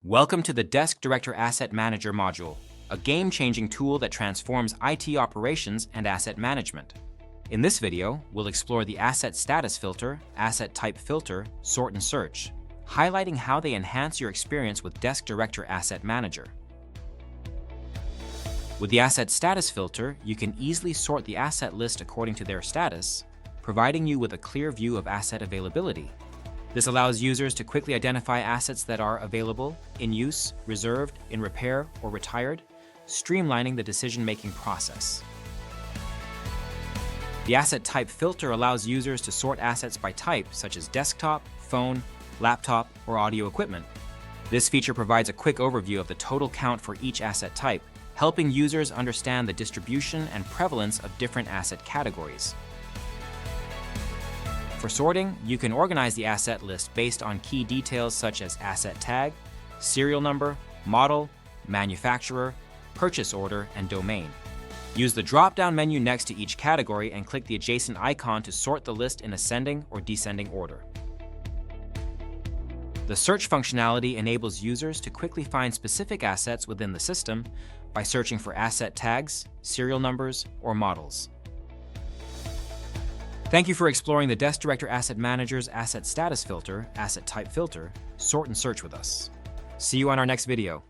Welcome to the DeskDirector Asset Manager module, a game-changing tool that transforms IT operations and asset management. In this video, we'll explore the Asset Status Filter, Asset Type Filter, Sort and Search, highlighting how they enhance your experience with DeskDirector Asset Manager. With the Asset Status Filter, you can easily sort the asset list according to their status, providing you with a clear view of asset availability. This allows users to quickly identify assets that are available, in use, reserved, in repair, or retired, streamlining the decision-making process. The Asset Type Filter allows users to sort assets by type, such as desktop, phone, laptop, or audio equipment. This feature provides a quick overview of the total count for each asset type, helping users understand the distribution and prevalence of different asset categories. For sorting, you can organize the asset list based on key details such as asset tag, serial number, model, manufacturer, purchase order, and domain. Use the drop-down menu next to each category and click the adjacent icon to sort the list in ascending or descending order. The search functionality enables users to quickly find specific assets within the system by searching for asset tags, serial numbers, or models. Thank you for exploring the DeskDirector Asset Manager's Asset Status Filter, Asset Type Filter, Sort and Search with us. See you on our next video.